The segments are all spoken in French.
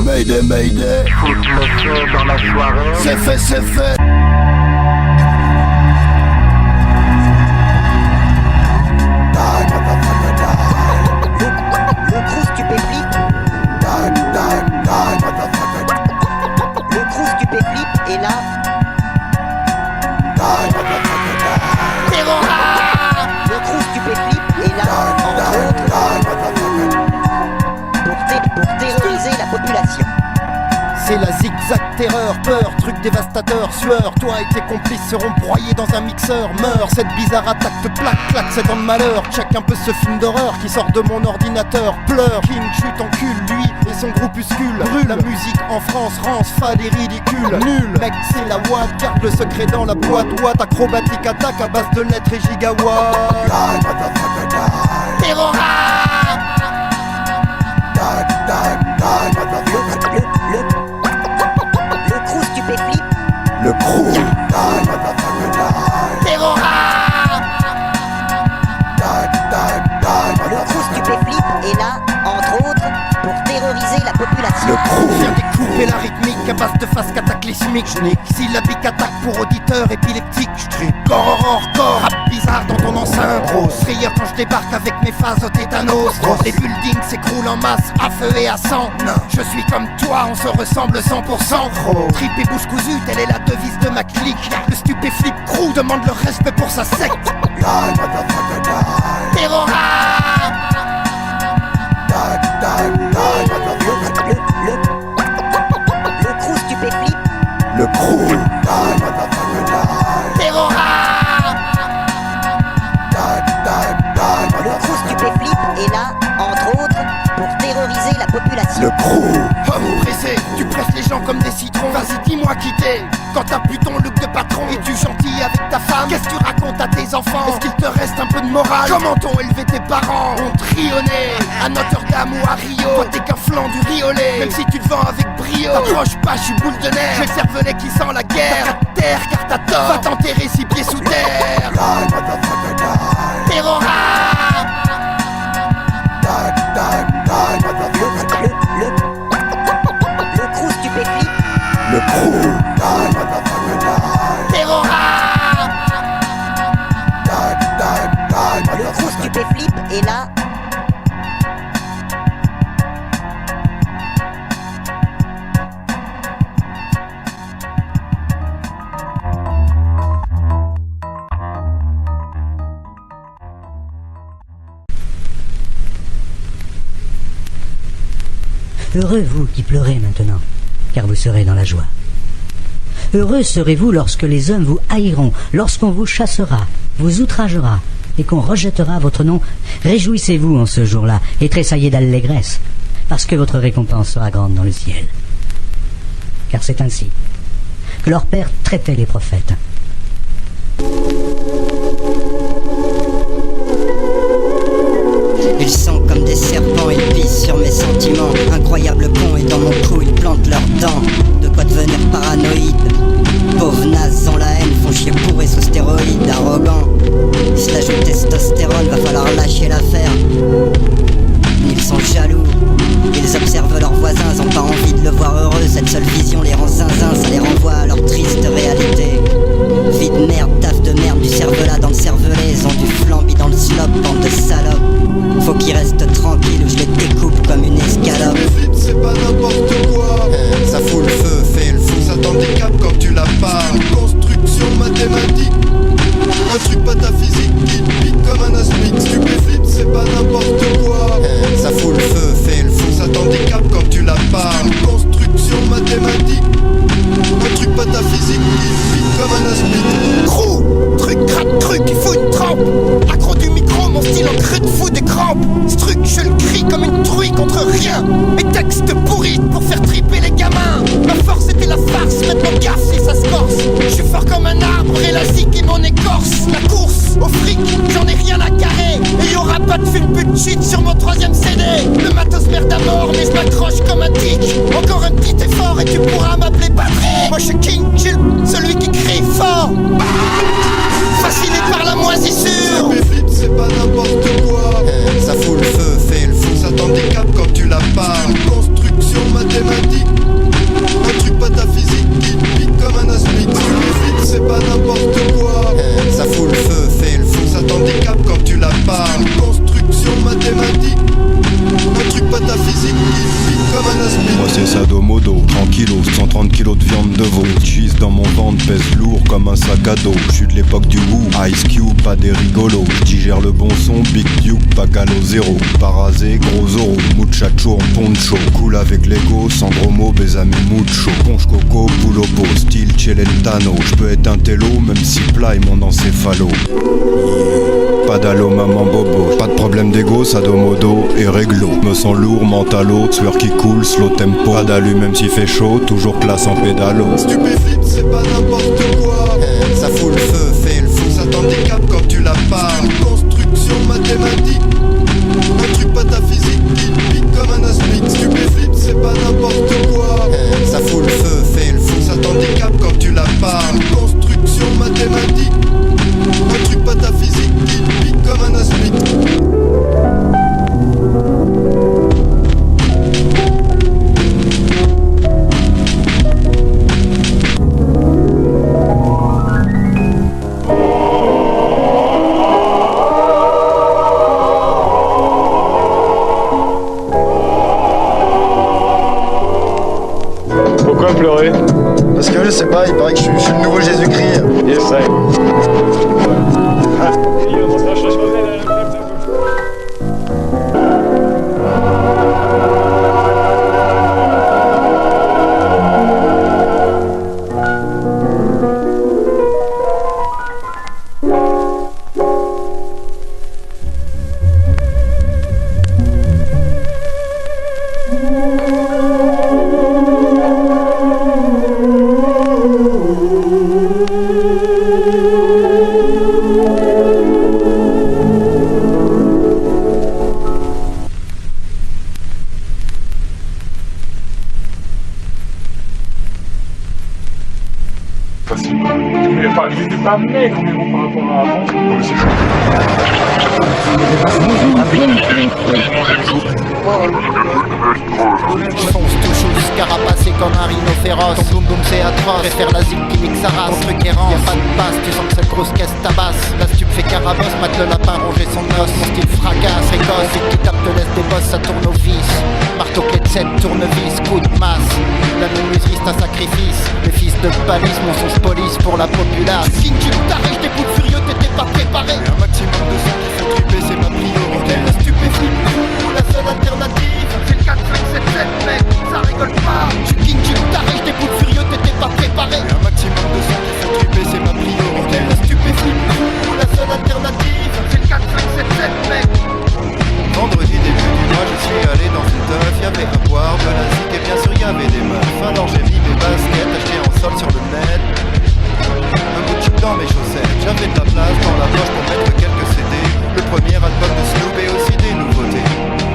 Mayday, mayday. Faut te mettre dans la soirée. C'est fait, c'est fait. Le crew stupéflip. Le crew stupéflip est là. Le crew stupéflip est là, entre autres, pour terroriser la population. C'est la zigzag terreur, peur, truc dévastateur, sueur. Toi et tes complices seront broyés dans un mixeur. Meurs, cette bizarre attaque te plaque, claque, c'est dans le malheur. Check un peu ce film d'horreur qui sort de mon ordinateur. Pleure, King chute en cul, lui et son groupuscule. Brûle, la musique en France, rance, fade et ridicule. Nul, mec c'est la watt, garde le secret dans la boîte. Watt, acrobatique, attaque à base de lettres et gigawatts. Terrora. Le crew stupéflip. Le crew. Terrora. Le crew stupéflip est là, entre autres, pour terroriser la population. Le crew. Viens découper la rythmique à base de phase cataclysmique. Syllabique attaque pour auditeur épileptique. Corps, rap bizarre dans ton enceinte. Frayeur quand je débarque avec mes phases au tétanos. Les buildings s'écroulent en masse à feu et à sang. Je suis comme toi, on se ressemble 100%. Trip et bouche cousue, telle est la devise de ma clique. Le stupéflip crew demande le respect pour sa secte. Terrora. Le crew stupéflip. Le crew. Terrora. Le crew stupéflip est là, entre autres, pour terroriser la population. Le crew. Homme pressé, tu presses les gens comme des citrons. Vas-y, dis-moi qui t'es. Quand t'as plus ton look de patron, es-tu gentil avec ta femme? Qu'est-ce que tu racontes à tes enfants? Est-ce qu'il te reste un peu de morale? Comment t'ont élevé tes parents? On trionnait à Notre-Dame ou à Rio. Toi t'es qu'un flanc du riolet. Même si tu te vends avec brio, t'approches pas, je suis boule de neige. J'ai le cervelet qui sent la guerre. T'as qu'à te taire car t'as tort. Va t'enterrer 6 pieds sous terre. Terrora. Le crew stupéflip. Le crew. Terrora. Le crew stupéflip est là. Heureux vous qui pleurez maintenant, car vous serez dans la joie. Heureux serez-vous lorsque les hommes vous haïront, lorsqu'on vous chassera, vous outragera, et qu'on rejettera votre nom. Réjouissez-vous en ce jour-là, et tressaillez d'allégresse, parce que votre récompense sera grande dans le ciel. Car c'est ainsi que leur père traitait les prophètes. Ils sont comme des serpents, ils pissent sur mes sentiments. Incroyable con, et dans mon cou ils plantent leurs dents. De quoi devenir paranoïde. Pauvres nazes ont la haine, font chier bourrés sous stéroïdes. Arrogants, ils se la jouent testostérone, va falloir lâcher l'affaire. Ils sont jaloux, ils observent leurs voisins, ils ont pas envie de le voir heureux. Cette seule vision les rend zinzin, ça les renvoie à leur triste réalité. Vie de merde, taf de merde, du cervelas dans le cervelet. Ils ont du flambi dans le slop, bande de salopes. Faut qu'ils restent tranquilles ou je les découpe comme une escalope. Le flip c'est pas n'importe quoi. Ça fout le feu, fait le fou. Ça t'handicape quand tu l'as pas. C'est une construction mathématique. Un truc pataphysique qui te pique comme un aspic. Stupéflip c'est pas n'importe quoi. Ça fout le feu, fait le fou. Ça t'handicape quand tu l'as pas. C'est une construction mathématique. Un truc pataphysique qui te pique comme un aspic. Crew, truc craque truc, il faut une trempe. Accro du micro, mon style en creux de fou des crampes. Ce truc, je le crie comme une truie contre rien. Mes textes pourris pour faire triper les gamins. Ma force était la farce, maintenant gaffe si ça se corse. Je suis fort comme un arbre, élastique et mon écorce. La course au fric, j'en ai rien à carrer. Et y'aura pas de film but de shit sur mon 3ème CD. Le matos merde à mort, mais je m'accroche comme un tic. Encore un petit effort et tu pourras m'appeler Patrick. Moi je suis King Chill, celui qui crie fort. Fasciné par la moisissure. Stupéflip c'est pas n'importe quoi. Ça fout le feu, fait le fou. Ça t'handicape quand tu l'as pas. C'est une construction mathématique. speed. Moi c'est sadomodo, tranquillos, 130 kilos de viande de veau. Cheese dans mon ventre pèse lourd comme un sac à dos. J'suis de l'époque du Woo, Ice Cube, pas des rigolos. J'digère le bon son, Big Duke, pas Galo zéro. Parasé, gros oro, muchacho en poncho. Cool avec l'ego, sans gros mots, besame mucho. Ponche coco, boulopo, style Celentano. J'peux être un télo, même si plat est mon encéphalo. Pas d'allô maman bobo, pas de problème d'ego, sadomodo et réglo. Me sens lourd, mentalo, sueur qui coule, slow tempo. Pas d'allume même s'il fait chaud, toujours classe en pédalo. Stupéflip, c'est pas n'importe quoi. Ça fout le feu, fait le fou. Ça t'handicape quand tu la pars. Une construction mathématique, un truc pataphysique qui pique comme un aspic. Stupéflip, c'est pas n'importe quoi. Ça fout le feu, fait le fou. Ça t'handicape quand tu la pars. Une construction mathématique, un truc pataphysique qui pique comme un aspic. Pourquoi pleurer? Parce que je sais pas, il paraît que je suis le nouveau Jésus-Christ. Yes, I. Ils étaient pas nets environ par rapport à avant. Fonce toujours scarapacé comme un rhino féroce. Ton boum boum c'est atroce, préfère l'asile qui nique sa race. Ton truc errant, y'a pas de passe, tu sens que cette grosse caisse tabasse. La stup fait carabosse, mate le lapin ronger son os. Mon style fracasse, écosse, vite qui tape te laisse des bosses, ça tourne au vis. Marteau clé de 7, tournevis, coup de masse. La menuiserie c'est un sacrifice. Les fils de palisse, mensonge police pour la populace. Tu signes, tu t'arrêtes, des coups de furieux, t'étais pas préparé. Un maximum de son qui fait triper, c'est ma priorité. La stupéfie, la seule alternative, c'est le 4, 5, 7, 7, mec, ça rigole pas. Tu king, tu t'arrêtes, des coups de furieux, t'étais pas préparé. Un maximum de son qui fait triper, c'est ma priorité. La stupéfie, la seule alternative, c'est le 4, 5, 7, 7, mec. Vendredi début du mois, je suis allé dans une teuf. Y'avait à boire, de la zik et bien sûr y'avait des meufs. Alors j'ai mis mes baskets achetées en solde sur le net. Un bout de chip dans mes chaussettes. J'avais de la place dans la poche pour mettre quelques CD. Le premier album de Snoop et aussi des nouveautés.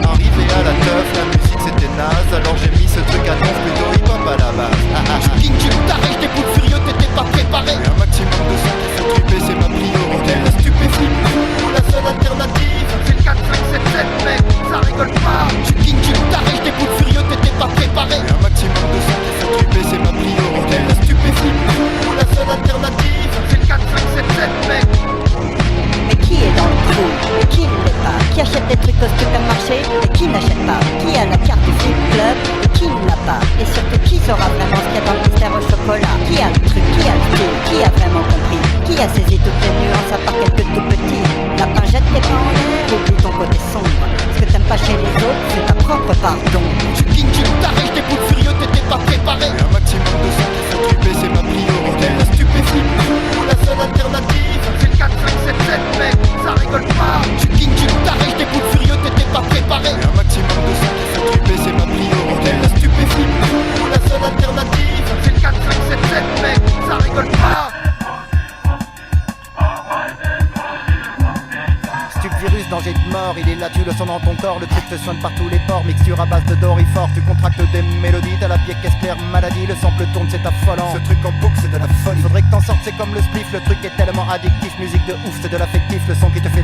Arrivé à la teuf, la musique c'était naze. Alors j'ai mis ce truc à donf, plutôt hip-hop à la base. Tu king, tu t'arrêtes, des coups de furieux, t'étais pas préparé. Un maximum de son qui fait triper, c'est ma priorité. La stupéfie, la seule alternative, c'est le 4, 5, 7, 7, mec, ça rigole pas. Tu king, tu t'arrêtes, des coups de furieux, t'étais pas préparé. Un maximum de son qui fait triper, c'est ma priorité. La stupéfie, la seule alternative, c'est le 4, 5, 7, 7, mec. Mais qui est dans le crew et qui ne l'est pas? Qui achète des trucs au supermarché et qui n'achète pas? Qui a la carte du flip club et qui ne l'a pas? Et surtout qui saura vraiment ce qu'il y a dans le mystère au chocolat? Qui a le truc, qui a le style, qui a vraiment compris? Qui a saisi toutes les nuances à part quelques tout petits? Lapin, jette tes pas en l'air, oublie ton côté sombre. Ce que t'aimes pas chez les autres, c'est ta propre part d'ombre. Tu king, tu t'arrêtes, des coups de furieux, t'étais pas préparé. Un maximum de son qui fait triper, c'est ma priorité. La stupéfie, la seule alternative, c'est le 4, 5, 7, 7, mec, ça rigole pas. Tu king, tu t'arrêtes, des coups de furieux, t'étais pas préparé. Un maximum de son qui fait triper, c'est ma priorité. La stupéfie, la seule alternative, c'est le 4, 5, 7, 7, mec, ça rigole pas. Virus, danger de mort, il est là, tu le sens dans ton corps. Le truc te soigne par tous les pores, mixture à base de dorifort. Tu contractes des mélodies, t'as la pièce claire maladie. Le sample tourne, c'est affolant. Ce truc en boucle, c'est de la folie. Faudrait que t'en sortes, c'est comme le spliff. Le truc est tellement addictif, musique de ouf, c'est de l'affectif. Le son qui te fait